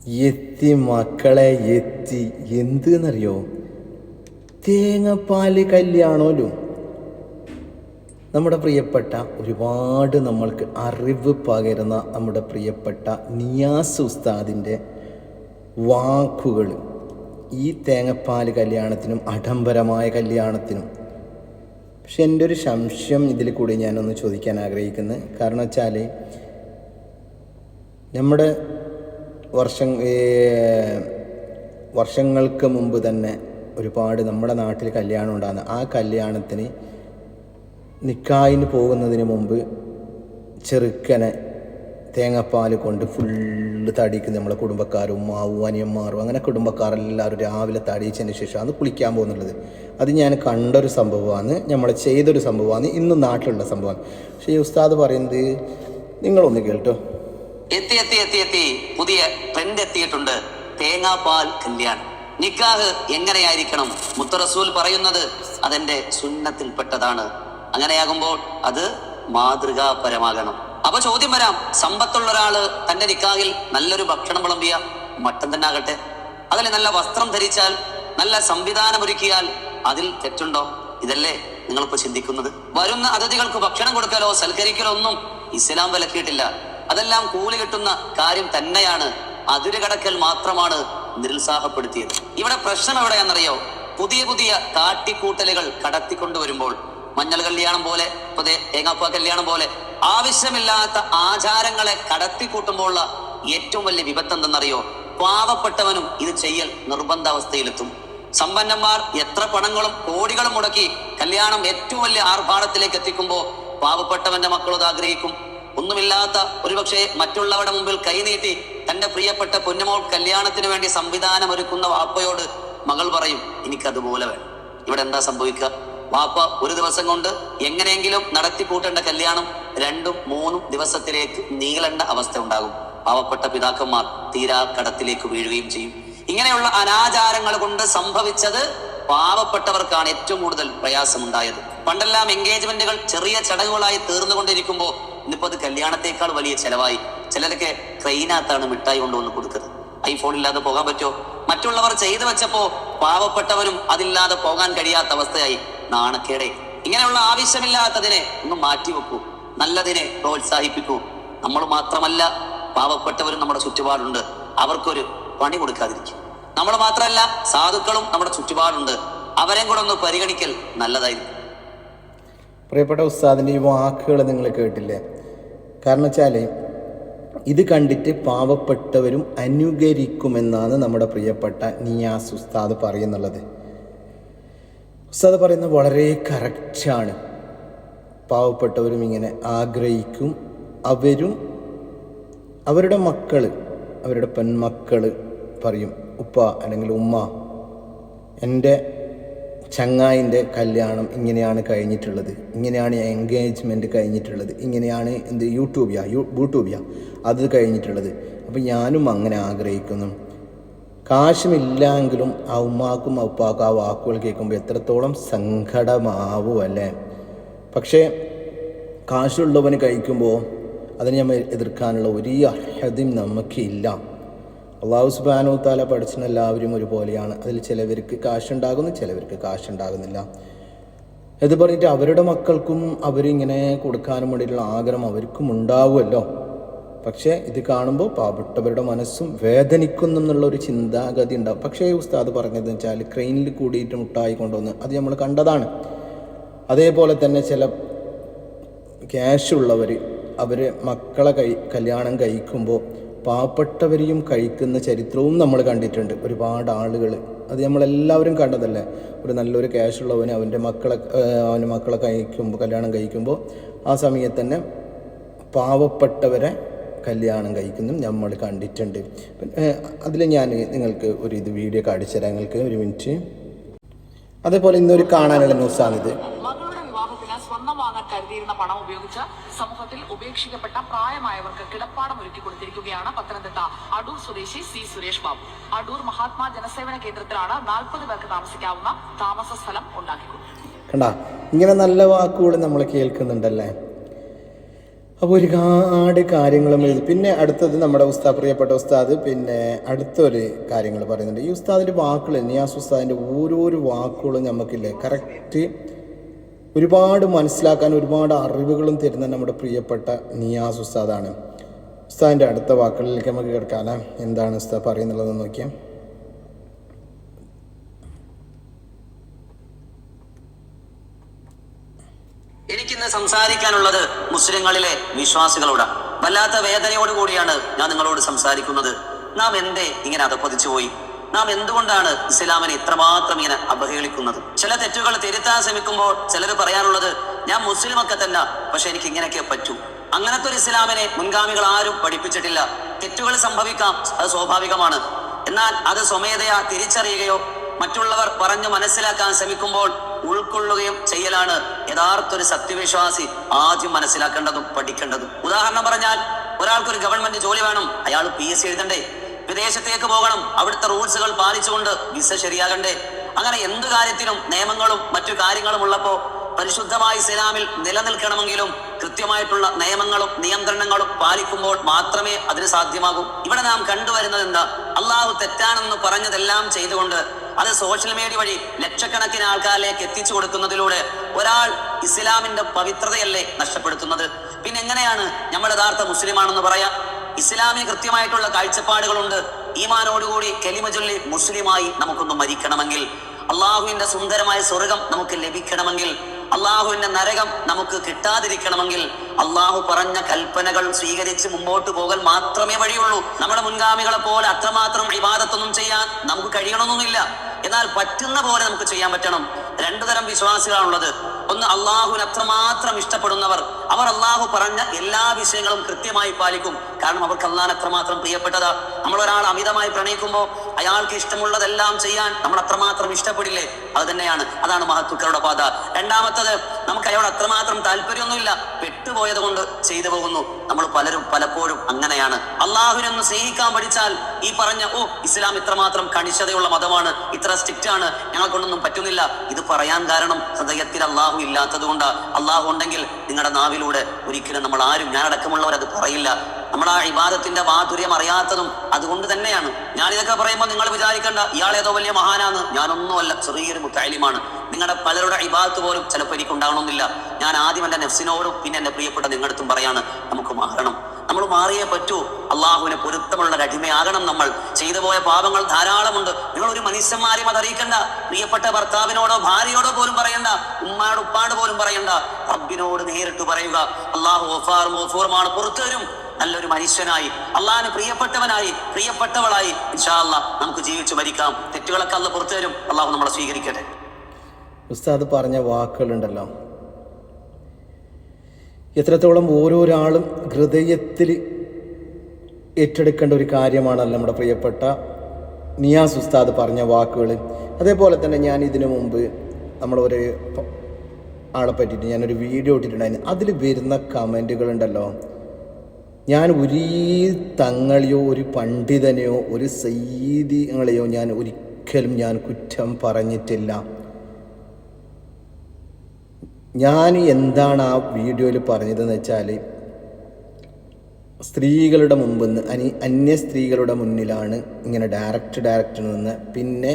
എത്തി മക്കളെ എത്തി. എന്തെന്നറിയോ, തേങ്ങാപ്പാൽ കല്യാണമല്ലോ. നമ്മുടെ പ്രിയപ്പെട്ട ഒരുപാട് നമ്മൾക്ക് അറിവ് പകരുന്ന നമ്മുടെ പ്രിയപ്പെട്ട നിയാസ് ഉസ്താദിൻ്റെ വാക്കുകൾ ഈ തേങ്ങാപ്പാൽ കല്യാണത്തിനും ആഡംബരമായ കല്യാണത്തിനും. പക്ഷെ എൻ്റെ ഒരു സംശയം ഇതിൽ കൂടി ഞാനൊന്ന് ചോദിക്കാൻ ആഗ്രഹിക്കുന്നത്, കാരണം വെച്ചാൽ നമ്മുടെ വർഷങ്ങൾക്ക് മുമ്പ് തന്നെ ഒരുപാട് നമ്മുടെ നാട്ടിൽ കല്യാണം ഉണ്ടാകുന്ന ആ കല്യാണത്തിന് നിക്കാഹിന് പോകുന്നതിന് മുമ്പ് ചെറുക്കനെ തേങ്ങാപ്പാൽ കൊണ്ട് ഫുള്ള് തടിക്കുന്ന നമ്മളെ കുടുംബക്കാരും മാവും അനിയന്മാരും അങ്ങനെ കുടുംബക്കാരെല്ലാവരും രാവിലെ തടിച്ചതിന് ശേഷം അത് കുളിക്കാൻ പോകുന്നുള്ളത്. അത് ഞാൻ കണ്ടൊരു സംഭവമാണ്, നമ്മൾ ചെയ്തൊരു സംഭവമാണ്, ഇന്നും നാട്ടിലുള്ള സംഭവമാണ്. പക്ഷേ ഈ ഉസ്താദ് പറയുന്നത് നിങ്ങളൊന്ന് കേട്ടോ. എത്തി പുതിയ ട്രെൻഡ് എത്തിയിട്ടുണ്ട്. തേങ്ങാപ്പാൽ കല്യാണം. നിക്കാഹ് എങ്ങനെയായിരിക്കണം? മുത്തറസൂൽ പറയുന്നത് അതെന്റെ സുന്നത്തിൽപ്പെട്ടതാണ്. അങ്ങനെയാകുമ്പോൾ അത് മാതൃകാപരമാകണം. അപ്പൊ ചോദ്യം വരാം, സമ്പത്തുള്ള ഒരാള് തന്റെ നിക്കാഹിൽ നല്ലൊരു ഭക്ഷണം വിളമ്പിയ, മട്ടൻ തന്നെ ആകട്ടെ, അതിൽ നല്ല വസ്ത്രം ധരിച്ചാൽ, നല്ല സംവിധാനം ഒരുക്കിയാൽ അതിൽ തെറ്റുണ്ടോ? ഇതല്ലേ നിങ്ങളിപ്പോ ചിന്തിക്കുന്നത്? വരുന്ന അതിഥികൾക്ക് ഭക്ഷണം കൊടുക്കലോ സൽക്കരിക്കലോ ഒന്നും ഇസ്ലാം വിലക്കിയിട്ടില്ല. അതെല്ലാം കൂലി കിട്ടുന്ന കാര്യം തന്നെയാണ്. അതിര് കടക്കൽ മാത്രമാണ് നിരുത്സാഹപ്പെടുത്തിയത്. ഇവിടെ പ്രശ്നം എവിടെയാണെന്നറിയോ? പുതിയ പുതിയ കാട്ടിക്കൂട്ടലുകൾ കടത്തിക്കൊണ്ടുവരുമ്പോൾ, മഞ്ഞൾ കല്യാണം പോലെ, തേങ്ങാപ്പാൽ കല്യാണം പോലെ ആവശ്യമില്ലാത്ത ആചാരങ്ങളെ കടത്തിക്കൂട്ടുമ്പോഴുള്ള ഏറ്റവും വലിയ വിപത്ത് എന്തെന്നറിയോ? പാവപ്പെട്ടവനും ഇത് ചെയ്യൽ നിർബന്ധാവസ്ഥയിലെത്തും. സമ്പന്നന്മാർ എത്ര പണങ്ങളും കോടികളും മുടക്കി കല്യാണം ഏറ്റവും വലിയ ആർഭാടത്തിലേക്ക് എത്തിക്കുമ്പോൾ പാവപ്പെട്ടവന്റെ മക്കളത് ആഗ്രഹിക്കും. ഒന്നുമില്ലാത്ത ഒരുപക്ഷെ മറ്റുള്ളവരുടെ മുമ്പിൽ കൈനീട്ടി തന്റെ പ്രിയപ്പെട്ട പൊന്നുമോൾ കല്യാണത്തിന് വേണ്ടി സംവിധാനം ഒരുക്കുന്ന വാപ്പയോട് മകൾ പറയും, എനിക്കതുപോലെ വേണം. ഇവിടെ എന്താ സംഭവിക്കുക? വാപ്പ ഒരു ദിവസം കൊണ്ട് എങ്ങനെയെങ്കിലും നടത്തിക്കൂട്ടേണ്ട കല്യാണം 2-3 ദിവസത്തിലേക്ക് നീളേണ്ട അവസ്ഥ ഉണ്ടാകും. പാവപ്പെട്ട പിതാക്കന്മാർ തീരാ കടത്തിലേക്ക് വീഴുകയും ചെയ്യും. ഇങ്ങനെയുള്ള അനാചാരങ്ങൾ കൊണ്ട് സംഭവിച്ചത് പാവപ്പെട്ടവർക്കാണ് ഏറ്റവും കൂടുതൽ പ്രയാസമുണ്ടായത്. പണ്ടെല്ലാം എൻഗേജ്മെന്റുകൾ ചെറിയ ചടങ്ങുകളായി തീർന്നുകൊണ്ടിരിക്കുമ്പോൾ ഇന്നിപ്പോ അത് കല്യാണത്തെക്കാൾ വലിയ ചെലവായി. ചിലരൊക്കെ ട്രെയിനകത്താണ് മിഠായി കൊണ്ടുവന്ന് കൊടുക്കുന്നത്. ഐഫോൺ ഇല്ലാതെ പോകാൻ പറ്റുമോ? മറ്റുള്ളവർ ചെയ്തു വെച്ചപ്പോ പാവപ്പെട്ടവനും അതില്ലാതെ പോകാൻ കഴിയാത്ത അവസ്ഥയായി. നാണക്കേടെ. ഇങ്ങനെയുള്ള ആവശ്യമില്ലാത്തതിനെ ഒന്ന് മാറ്റിവെക്കൂ, നല്ലതിനെ പ്രോത്സാഹിപ്പിക്കൂ. നമ്മൾ മാത്രമല്ല, പാവപ്പെട്ടവരും നമ്മുടെ ചുറ്റുപാടുണ്ട്. അവർക്കൊരു പണി കൊടുക്കാതിരിക്കും. നമ്മൾ മാത്രമല്ല, സാധുക്കളും നമ്മുടെ ചുറ്റുപാടുണ്ട്. അവരെയും കൂടെ ഒന്ന് പരിഗണിക്കൽ നല്ലതായിരിക്കും. പ്രിയപ്പെട്ട ഉസ്താദിൻ്റെ ഈ വാക്കുകൾ നിങ്ങൾ കേട്ടില്ലേ? കാരണം വെച്ചാൽ ഇത് കണ്ടിട്ട് പാവപ്പെട്ടവരും അനുകരിക്കുമെന്നാണ് നമ്മുടെ പ്രിയപ്പെട്ട നിയാസ് ഉസ്താദ് പറയുന്നുള്ളത്. ഉസ്താദ് പറയുന്നത് വളരെ കറക്റ്റാണ്. പാവപ്പെട്ടവരും ഇങ്ങനെ ആഗ്രഹിക്കും. അവരും അവരുടെ മക്കൾ, അവരുടെ പെൺമക്കൾ പറയും, ഉപ്പ അല്ലെങ്കിൽ ഉമ്മ, എൻ്റെ ചങ്ങായിൻ്റെ കല്യാണം ഇങ്ങനെയാണ് കഴിഞ്ഞിട്ടുള്ളത്, ഇങ്ങനെയാണ് എൻഗേജ്മെൻറ്റ് കഴിഞ്ഞിട്ടുള്ളത്, ഇങ്ങനെയാണ് യൂട്യൂബിയ അത് കഴിഞ്ഞിട്ടുള്ളത്. അപ്പം ഞാനും അങ്ങനെ ആഗ്രഹിക്കുന്നു. കാശുമില്ലെങ്കിലും ആ ഉമ്മാക്കും ഉപ്പാക്കും ആ വാക്കുകൾ കേൾക്കുമ്പോൾ എത്രത്തോളം സങ്കടമാവും അല്ലേ? പക്ഷേ കാശുള്ളവന് കഴിക്കുമ്പോൾ അതിനെ നമ്മൾ എതിർക്കാനുള്ള ഒരു അർഹതയും നമുക്കില്ല. അള്ളാഹു സുബ്ഹാനഹു വ തആല പഠിച്ചിട്ട് എല്ലാവരും ഒരുപോലെയാണ്. അതിൽ ചിലവർക്ക് കാശുണ്ടാകുന്നു, ചിലവർക്ക് കാശുണ്ടാകുന്നില്ല. ഇത് പറഞ്ഞിട്ട് അവരുടെ മക്കൾക്കും അവരിങ്ങനെ കൊടുക്കാനും വേണ്ടിയിട്ടുള്ള ആഗ്രഹം അവർക്കും ഉണ്ടാവുമല്ലോ. പക്ഷേ ഇത് കാണുമ്പോൾ പാവപ്പെട്ടവരുടെ മനസ്സും വേദനിക്കുന്നു എന്നുള്ളൊരു ചിന്താഗതി ഉണ്ടാവും. പക്ഷേ ഉസ്താദ് പറഞ്ഞതെന്ന് വെച്ചാൽ ക്രെയിനിൽ കൂടിയിട്ട് മുട്ടായി കൊണ്ടുവന്ന് അത് നമ്മൾ കണ്ടതാണ്. അതേപോലെ തന്നെ ചില ക്യാഷുള്ളവർ അവർ മക്കളെ കല്യാണം കഴിക്കുമ്പോൾ പാവപ്പെട്ടവരെയും കഴിക്കുന്ന ചരിത്രവും നമ്മൾ കണ്ടിട്ടുണ്ട്. ഒരുപാട് ആളുകൾ, അത് നമ്മളെല്ലാവരും കണ്ടതല്ലേ. ഒരു നല്ലൊരു ക്യാഷുള്ളവന് അവൻ്റെ മക്കളെ കല്യാണം കഴിക്കുമ്പോൾ ആ സമയത്ത് തന്നെ പാവപ്പെട്ടവരെ കല്യാണം കഴിക്കുന്നതും നമ്മൾ കണ്ടിട്ടുണ്ട്. അതിൽ ഞാൻ നിങ്ങൾക്ക് ഒരു വീഡിയോ കാണിച്ചു തരാം. നിങ്ങൾക്ക് ഒരു മിനിറ്റ്. അതേപോലെ ഇന്നൊരു കാണാനുള്ള ന്യൂസാണിത്. സ്വർണം വാങ്ങാൻ കരുതിയിരുന്ന പണം ഉപയോഗിച്ച് സമൂഹത്തിൽ ഉപേക്ഷിക്കപ്പെട്ട പ്രായമായവർക്ക് കിടപ്പാടം ഒരുക്കി കൊടുത്തിരിക്കുകയാണ് പത്തനംതിട്ട അടൂർ സ്വദേശി സി സുരേഷ് ബാബു. അടൂർ മഹാത്മാ ജനസേവന കേന്ദ്രത്തിലാണ് 40 പേർക്ക് താമസിക്കാവുന്ന താമസ സ്ഥലം ഉണ്ടാക്കിക്കൊടുത്തത്. കണ്ട, ഇങ്ങനെ നല്ല വാക്കുകൾ നമ്മൾ കേൾക്കുന്നുണ്ടല്ലേ. അപ്പോൾ ഒരുപാട് കാര്യങ്ങളും എഴുതി. പിന്നെ അടുത്തത് നമ്മുടെ പ്രിയപ്പെട്ട ഉസ്താദ് പിന്നെ അടുത്തൊരു കാര്യങ്ങൾ പറയുന്നുണ്ട്. ഈ ഉസ്താദിൻ്റെ വാക്കുകൾ, നിയാസ് ഉസ്താദിൻ്റെ ഓരോരോ വാക്കുകളും നമുക്കില്ലേ കറക്റ്റ് ഒരുപാട് മനസ്സിലാക്കാൻ ഒരുപാട് അറിവുകളും തരുന്ന നമ്മുടെ പ്രിയപ്പെട്ട നിയാസ് ഉസ്താദാണ്. ഉസ്താദിൻ്റെ അടുത്ത വാക്കുകളിലേക്ക് നമുക്ക് കിടക്കാം. എന്താണ് ഉസ്താദ് പറയുന്നുള്ളതെന്ന് നോക്കിയാൽ, എനിക്കിന്ന് സംസാരിക്കാനുള്ളത് മുസ്ലിങ്ങളിലെ വിശ്വാസികളോടാണ്. വല്ലാത്ത വേദനയോടുകൂടിയാണ് ഞാൻ നിങ്ങളോട് സംസാരിക്കുന്നത്. നാം എന്തേ ഇങ്ങനെ അധപ്പതിച്ചു പോയി? നാം എന്തുകൊണ്ടാണ് ഇസ്ലാമിനെ ഇത്രമാത്രം ഇങ്ങനെ അവഹേളിക്കുന്നത്? ചില തെറ്റുകൾ തിരുത്താൻ ശ്രമിക്കുമ്പോൾ ചിലർ പറയാനുള്ളത്, ഞാൻ മുസ്ലിമൊക്കെ തന്നെ, പക്ഷെ എനിക്ക് ഇങ്ങനെയൊക്കെ പറ്റൂ. അങ്ങനത്തെ ഒരു ഇസ്ലാമിനെ മുൻഗാമികൾ ആരും പഠിപ്പിച്ചിട്ടില്ല. തെറ്റുകൾ സംഭവിക്കാം, അത് സ്വാഭാവികമാണ്. എന്നാൽ അത് സ്വമേധയാ തിരിച്ചറിയുകയോ മറ്റുള്ളവർ പറഞ്ഞു മനസ്സിലാക്കാൻ ശ്രമിക്കുമ്പോൾ ഉൾക്കൊള്ളുകയും ചെയ്യലാണ് യഥാർത്ഥ ഒരു സത്യവിശ്വാസി ആദ്യം മനസ്സിലാക്കേണ്ടതും പഠിക്കേണ്ടതും. ഉദാഹരണം പറഞ്ഞാൽ, ഒരാൾക്കൊരു ഗവൺമെന്റ് ജോലി വേണം, അയാൾ PSC എഴുതണ്ടേ? വിദേശത്തേക്ക് പോകണം, അവിടുത്തെ റൂൾസുകൾ പാലിച്ചുകൊണ്ട് വിസ ശരിയാകണ്ടേ? അങ്ങനെ എന്തു കാര്യത്തിനും നിയമങ്ങളും മറ്റു കാര്യങ്ങളും ഉള്ളപ്പോൾ പരിശുദ്ധമായ ഇസ്ലാമിൽ നിലനിൽക്കണമെങ്കിലും കൃത്യമായിട്ടുള്ള നിയമങ്ങളും നിയന്ത്രണങ്ങളും പാലിക്കുമ്പോൾ മാത്രമേ അതിന് സാധ്യമാകൂ. ഇവിടെ നാം കണ്ടുവരുന്നത് എന്താ? അള്ളാഹു തെറ്റാണെന്ന് പറഞ്ഞതെല്ലാം ചെയ്തുകൊണ്ട് അത് സോഷ്യൽ മീഡിയ വഴി ലക്ഷക്കണക്കിന് ആൾക്കാരിലേക്ക് എത്തിച്ചു കൊടുക്കുന്നതിലൂടെ ഒരാൾ ഇസ്ലാമിന്റെ പവിത്രതയല്ലേ നഷ്ടപ്പെടുത്തുന്നത്? പിന്നെ എങ്ങനെയാണ് നമ്മൾ യഥാർത്ഥ മുസ്ലിമാണെന്ന് പറയാം? ഇസ്ലാമിന് കൃത്യമായിട്ടുള്ള കാഴ്ചപ്പാടുകളുണ്ട്. ഈമാനോടുകൂടി കലിമ ചൊല്ലി മുസ്ലിമായി നമുക്കൊന്ന് മരിക്കണമെങ്കിൽ, അള്ളാഹുവിന്റെ സുന്ദരമായ സ്വർഗം നമുക്ക് ലഭിക്കണമെങ്കിൽ, അള്ളാഹുവിന്റെ നരകം നമുക്ക് കിട്ടാതിരിക്കണമെങ്കിൽ അള്ളാഹു പറഞ്ഞ കൽപ്പനകൾ സ്വീകരിച്ച് മുമ്പോട്ട് പോകാൻ മാത്രമേ വഴിയുള്ളൂ. നമ്മുടെ മുൻഗാമികളെ പോലെ അത്രമാത്രം ഇബാദത്തൊന്നും ചെയ്യാൻ നമുക്ക് കഴിയണമെന്നൊന്നുമില്ല. എന്നാൽ പറ്റുന്ന പോലെ നമുക്ക് ചെയ്യാൻ പറ്റണം. രണ്ടു തരം വിശ്വാസികളാണുള്ളത്. ഒന്ന്, അള്ളാഹുവിന് അത്രമാത്രം ഇഷ്ടപ്പെടുന്നവർ. അവർ അള്ളാഹു പറഞ്ഞ എല്ലാ വിഷയങ്ങളും കൃത്യമായി പാലിക്കും. കാരണം അവർക്ക് അള്ളാഹ് അത്രമാത്രം പ്രിയപ്പെട്ടതാ. നമ്മൾ ഒരാൾ അമിതമായി പ്രണയിക്കുമ്പോൾ അയാൾക്ക് ഇഷ്ടമുള്ളതെല്ലാം ചെയ്യാൻ നമ്മൾ അത്രമാത്രം ഇഷ്ടപ്പെടില്ലേ? അത് തന്നെയാണ്, അതാണ് മഹത്തുക്കളുടെ പാത. രണ്ടാമത്തത്, നമുക്ക് അയാളോട് അത്രമാത്രം താല്പര്യമൊന്നുമില്ല, പെട്ടുപോയത് കൊണ്ട് ചെയ്തു പോകുന്നു. നമ്മൾ പലപ്പോഴും അങ്ങനെയാണ്. അള്ളാഹുവിനൊന്ന് സ്നേഹിക്കാൻ പഠിച്ചാൽ ഈ പറഞ്ഞ ഇസ്ലാം ഇത്രമാത്രം കണിശതയുള്ള മതമാണ്, ഇത്ര സ്ട്രിക്റ്റ് ആണ്, ഞങ്ങളെ കൊണ്ടൊന്നും പറ്റുന്നില്ല, ഇത് പറയാൻ കാരണം ഹൃദയത്തിൽ അള്ളാഹു ഇല്ലാത്തത് കൊണ്ട്. അള്ളാഹു ഉണ്ടെങ്കിൽ നിങ്ങളുടെ നാവിലൂടെ ഒരിക്കലും നമ്മൾ ആരും, ഞാനടക്കമുള്ളവർ അത് പറയില്ല. നമ്മൾ ആ ഇബാദത്തിന്റെ മാധുര്യം അറിയാത്തതും അതുകൊണ്ട് തന്നെയാണ്. ഞാനിതൊക്കെ പറയുമ്പോൾ നിങ്ങൾ വിചാരിക്കേണ്ട ഇയാളേതോ വലിയ മഹാനാണ്. ഞാനൊന്നുമല്ല, ചെറിയൊരു മുത്തഅലിമാണ്. നിങ്ങളുടെ പലരുടെ ഇബാദത്ത് പോലും ചിലപ്പോൾ എനിക്ക് ഉണ്ടാകണമെന്നില്ല. ഞാൻ ആദ്യം എൻ്റെ നെഫ്സിനോടും പിന്നെ എൻ്റെ പ്രിയപ്പെട്ട നിങ്ങളടുത്തും പറയാണ്, നമുക്ക് മാറണം. നമ്മൾ മാറിയേ പറ്റൂ. അള്ളാഹുവിന് പൊരുത്തമുള്ള ഒരു അടിമയാകണം നമ്മൾ. ചെയ്തു പോയ പാപങ്ങൾ ധാരാളമുണ്ട്. നിങ്ങൾ ഒരു മനുഷ്യന്മാരെയും അത് അറിയിക്കണ്ട. പ്രിയപ്പെട്ട ഭർത്താവിനോടോ ഭാര്യയോടോ പോലും പറയണ്ട, ഉമ്മാട് ഉപ്പാട് പോലും പറയണ്ട. റബ്ബിനോട് നേരിട്ട് പറയുക, അള്ളാഹു ഗഫൂറുമാണ്, പുറത്തു വരും. നല്ലൊരു മനുഷ്യനായി, അള്ളാഹിന് പ്രിയപ്പെട്ടവനായി, പ്രിയപ്പെട്ടവളായി ഇൻഷാ അല്ലാഹ് നമുക്ക് ജീവിച്ചു മരിക്കാം. തെറ്റുകളൊക്കെ അള്ളാഹ് പുറത്തു വരും. അള്ളാഹു നമ്മളെ സ്വീകരിക്കട്ടെ. ഉസ്താദ് പറഞ്ഞ വാക്കുകളുണ്ടല്ലോ, എത്രത്തോളം ഓരോരാളും ഹൃദയത്തിൽ ഏറ്റെടുക്കേണ്ട ഒരു കാര്യമാണല്ലോ നമ്മുടെ പ്രിയപ്പെട്ട നിയാസ് ഉസ്താദ് പറഞ്ഞ വാക്കുകൾ. അതേപോലെ തന്നെ ഞാൻ ഇതിനു മുമ്പ് നമ്മളൊരു ആളെ പറ്റിയിട്ട് ഞാനൊരു വീഡിയോ ഇട്ടിട്ടുണ്ടായിരുന്നു. അതിൽ വരുന്ന കമൻറ്റുകളുണ്ടല്ലോ, ഞാൻ ഒരു തങ്ങളെയോ ഒരു പണ്ഡിതനെയോ ഒരു സയ്യിദികളെയോ ഞാൻ ഒരിക്കലും കുറ്റം പറഞ്ഞിട്ടില്ല. ഞാൻ എന്താണ് ആ വീഡിയോയിൽ പറഞ്ഞതെന്ന് വെച്ചാൽ, സ്ത്രീകളുടെ മുമ്പിൽ നിന്ന് അന്യ സ്ത്രീകളുടെ മുന്നിലാണ് ഇങ്ങനെ ഡയറക്റ്റ് നിന്ന്, പിന്നെ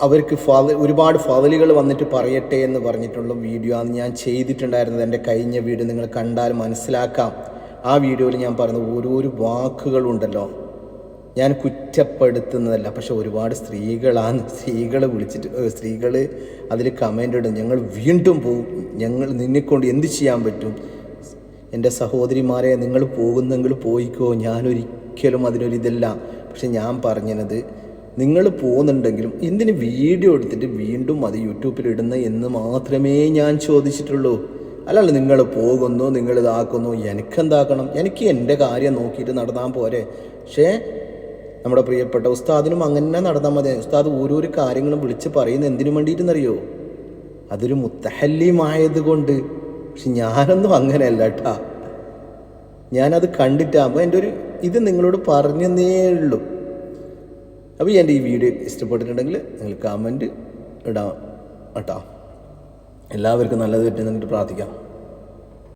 അവർക്ക് ഒരുപാട് ഫضലുകൾ വന്നിട്ട് പറയട്ടെ എന്ന് പറഞ്ഞിട്ടുള്ള വീഡിയോ ആണ് ഞാൻ ചെയ്തിട്ടുണ്ടായിരുന്നത്. എൻ്റെ കഴിഞ്ഞ വീഡിയോ നിങ്ങൾ കണ്ടാൽ മനസ്സിലാക്കാം. ആ വീഡിയോയിൽ ഞാൻ പറഞ്ഞ ഓരോരോ വാക്കുകളുണ്ടല്ലോ, ഞാൻ കുറ്റപ്പെടുത്തുന്നതല്ല. പക്ഷെ ഒരുപാട് സ്ത്രീകളെ വിളിച്ചിട്ട് സ്ത്രീകൾ അതിൽ കമൻ്റ് ഇടും, ഞങ്ങൾ വീണ്ടും പോകും, ഞങ്ങൾ നിന്നെക്കൊണ്ട് എന്ത് ചെയ്യാൻ പറ്റും, എൻ്റെ സഹോദരിമാരെ നിങ്ങൾ പോകുന്നെങ്കിൽ പോയിക്കോ, ഞാനൊരിക്കലും അതിനൊരിതല്ല. പക്ഷെ ഞാൻ പറഞ്ഞത്, നിങ്ങൾ പോകുന്നുണ്ടെങ്കിലും എന്തിന് വീഡിയോ എടുത്തിട്ട് വീണ്ടും അത് യൂട്യൂബിലിടുന്ന എന്ന് മാത്രമേ ഞാൻ ചോദിച്ചിട്ടുള്ളൂ. അല്ലല്ല നിങ്ങൾ പോകുന്നു, നിങ്ങൾ ഇതാക്കുന്നു, എനിക്കെന്താക്കണം, എനിക്ക് എൻ്റെ കാര്യം നോക്കിയിട്ട് നടന്നാൽ പോരെ. പക്ഷേ നമ്മുടെ പ്രിയപ്പെട്ട ഉസ്താദിനും അങ്ങനെ നടന്നാൽ മതി. ഉസ്താദ് ഓരോരോ കാര്യങ്ങളും വിളിച്ച് പറയുന്നത് എന്തിനു വേണ്ടിയിട്ടെന്നറിയോ? അതൊരു മുത്തഹല്ലിമായത് കൊണ്ട്. പക്ഷെ ഞാനൊന്നും അങ്ങനെയല്ല കേട്ടാ. ഞാനത് കണ്ടിട്ടാകുമ്പോൾ എൻ്റെ ഒരു ഇത് നിങ്ങളോട് പറഞ്ഞതേ ഉള്ളൂ. അപ്പോൾ എൻ്റെ ഈ വീഡിയോ ഇഷ്ടപ്പെട്ടിട്ടുണ്ടെങ്കിൽ നിങ്ങൾ കമൻറ്റ് ഇടാം കേട്ടോ. എല്ലാവർക്കും നല്ലത് പറ്റുന്നിട്ട് പ്രാർത്ഥിക്കാം.